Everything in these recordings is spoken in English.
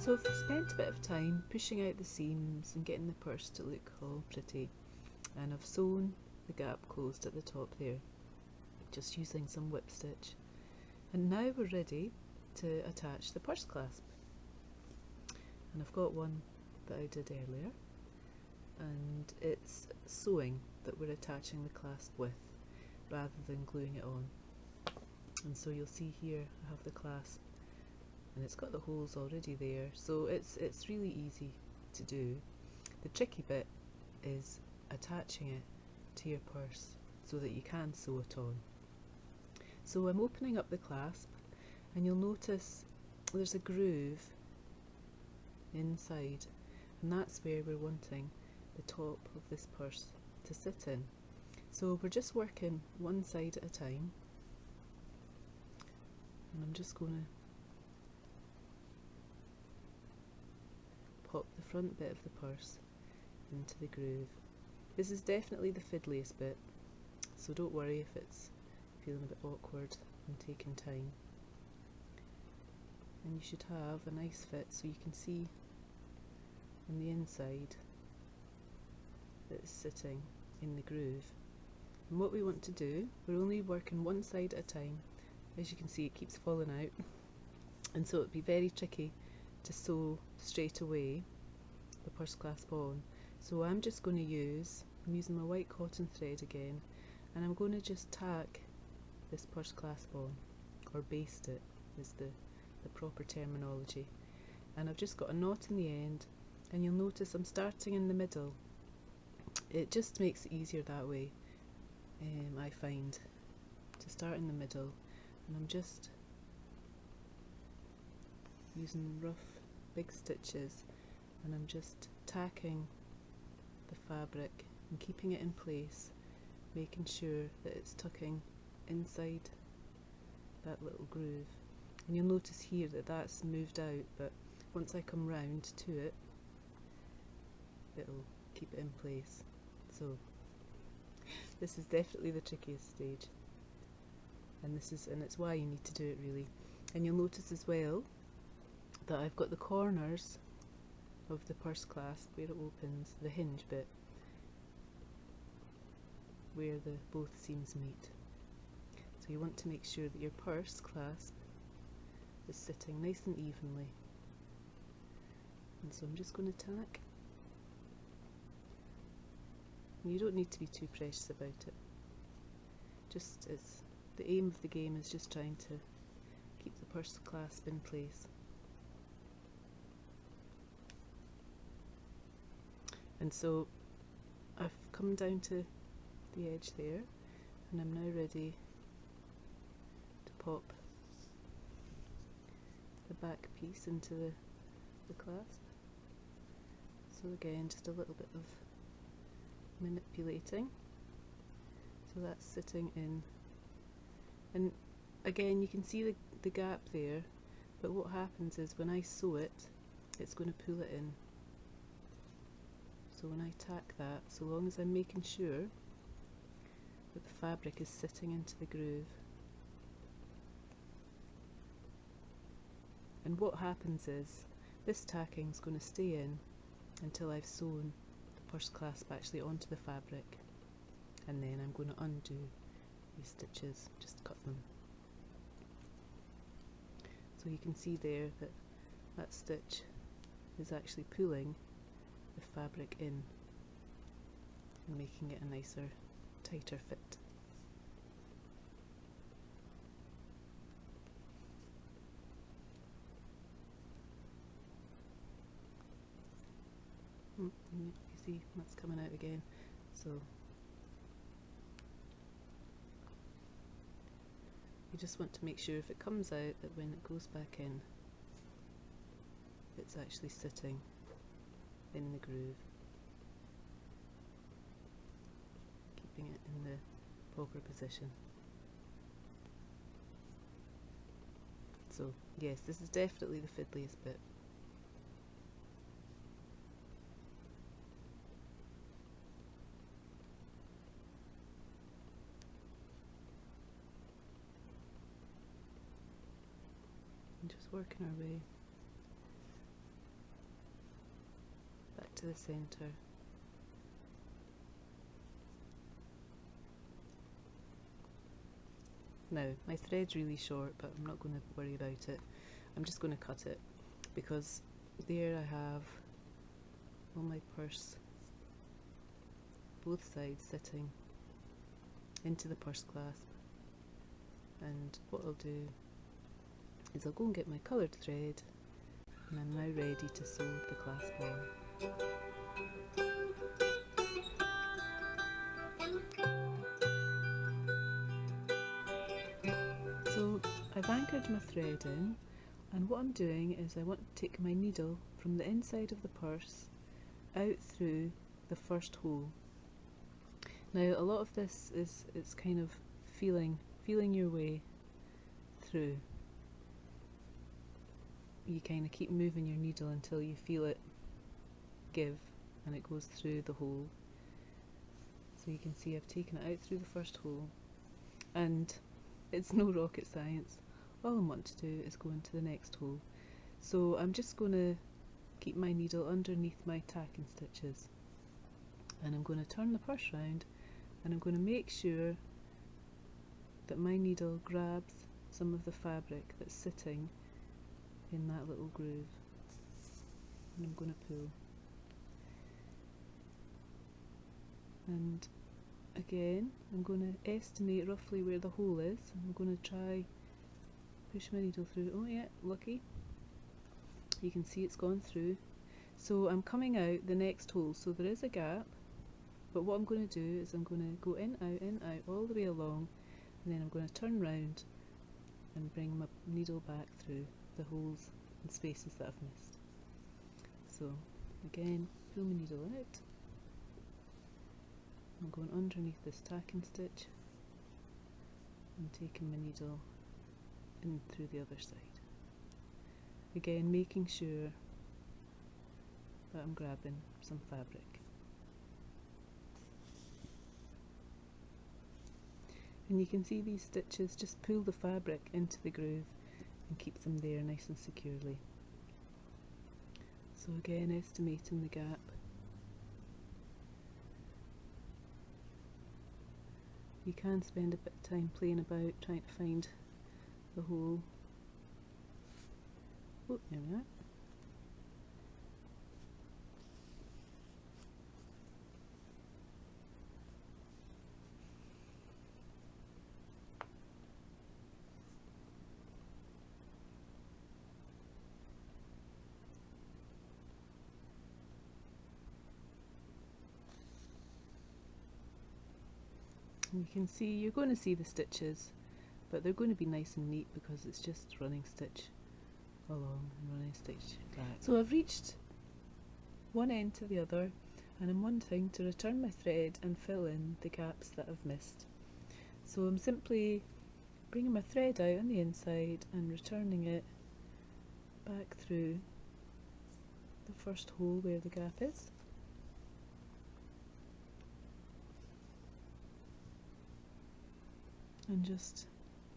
So I've spent a bit of time pushing out the seams and getting the purse to look all pretty, and I've sewn the gap closed at the top there, just using some whip stitch. And now we're ready to attach the purse clasp. And I've got one that I did earlier, and it's sewing that we're attaching the clasp with rather than gluing it on. And so you'll see here I have the clasp, and it's got the holes already there, so it's really easy to do. The tricky bit is attaching it to your purse so that you can sew it on. So I'm opening up the clasp, and you'll notice there's a groove inside, and that's where we're wanting the top of this purse to sit in. So we're just working one side at a time, and I'm just going to pop the front bit of the purse into the groove. This is definitely the fiddliest bit, so don't worry if it's feeling a bit awkward and taking time. And you should have a nice fit, so you can see on the inside that it's sitting in the groove. And what we want to do, we're only working one side at a time. As you can see, it keeps falling out, and so it'd be very tricky to sew straight away the purse clasp on. So I'm just going to I'm using my white cotton thread again, and I'm going to just tack this purse clasp on, or baste it is the proper terminology. And I've just got a knot in the end, and you'll notice I'm starting in the middle. It just makes it easier that way, I find, to start in the middle. And I'm just using rough big stitches, and I'm just tacking the fabric and keeping it in place, making sure that it's tucking inside that little groove. And you'll notice here that that's moved out, but once I come round to it, it'll keep it in place. So this is definitely the trickiest stage, and it's why you need to do it really. And you'll notice as well that I've got the corners of the purse clasp where it opens, the hinge bit, where the both seams meet. So you want to make sure that your purse clasp is sitting nice and evenly. And so I'm just going to tack. And you don't need to be too precious about it. The aim of the game is just trying to keep the purse clasp in place. And so I've come down to the edge there, and I'm now ready to pop the back piece into the clasp. So again, just a little bit of manipulating, so that's sitting in. And again, you can see the gap there, but what happens is when I sew it, it's going to pull it in. So when I tack that, so long as I'm making sure that the fabric is sitting into the groove. And what happens is this tacking is going to stay in until I've sewn the purse clasp actually onto the fabric, and then I'm going to undo these stitches, just cut them. So you can see there that that stitch is actually pulling the fabric in and making it a nicer, tighter fit. You see that's coming out again, so you just want to make sure if it comes out that when it goes back in, it's actually sitting in the groove, keeping it in the proper position. So yes, this is definitely the fiddliest bit. And just working our way to the centre. Now, my thread's really short, but I'm not going to worry about it. I'm just going to cut it, because there I have on my purse both sides sitting into the purse clasp. And what I'll do is I'll go and get my coloured thread, and I'm now ready to sew the clasp on. So I've anchored my thread in, and what I'm doing is I want to take my needle from the inside of the purse out through the first hole. Now, a lot of this is it's kind of feeling your way through. You kind of keep moving your needle until you feel it give and it goes through the hole. So you can see I've taken it out through the first hole, and it's no rocket science. All I want to do is go into the next hole. So I'm just going to keep my needle underneath my tacking stitches, and I'm going to turn the purse round, and I'm going to make sure that my needle grabs some of the fabric that's sitting in that little groove, and I'm going to pull. And again, I'm going to estimate roughly where the hole is, and I'm going to try push my needle through. Oh yeah, lucky. You can see it's gone through. So I'm coming out the next hole, so there is a gap, but what I'm going to do is I'm going to go in, out, all the way along, and then I'm going to turn round and bring my needle back through the holes and spaces that I've missed. So again, pull my needle out. I'm going underneath this tacking stitch and taking my needle in through the other side. Again, making sure that I'm grabbing some fabric. And you can see these stitches just pull the fabric into the groove and keep them there nice and securely. So again, estimating the gap. You can spend a bit of time playing about trying to find the hole. Oh, there we are. And you can see, you're going to see the stitches, but they're going to be nice and neat because it's just running stitch along and running stitch back. So I've reached one end to the other, and I'm wanting to return my thread and fill in the gaps that I've missed. So I'm simply bringing my thread out on the inside and returning it back through the first hole where the gap is. And just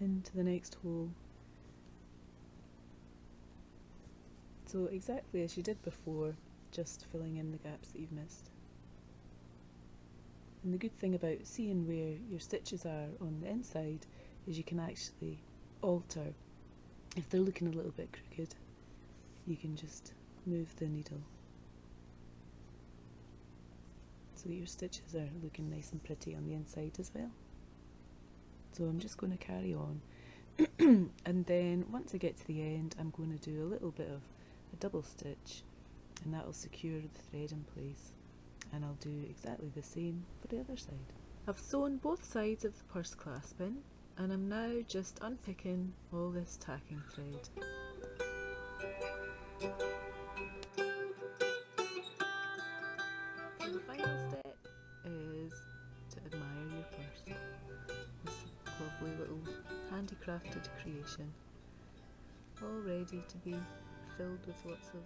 into the next hole. So exactly as you did before, just filling in the gaps that you've missed. And the good thing about seeing where your stitches are on the inside is you can actually alter. If they're looking a little bit crooked, you can just move the needle so that your stitches are looking nice and pretty on the inside as well. So I'm just going to carry on and then once I get to the end, I'm going to do a little bit of a double stitch, and that will secure the thread in place, and I'll do exactly the same for the other side. I've sewn both sides of the purse clasp in, and I'm now just unpicking all this tacking thread. And the final step is to admire your purse. Lovely little handicrafted creation, all ready to be filled with lots of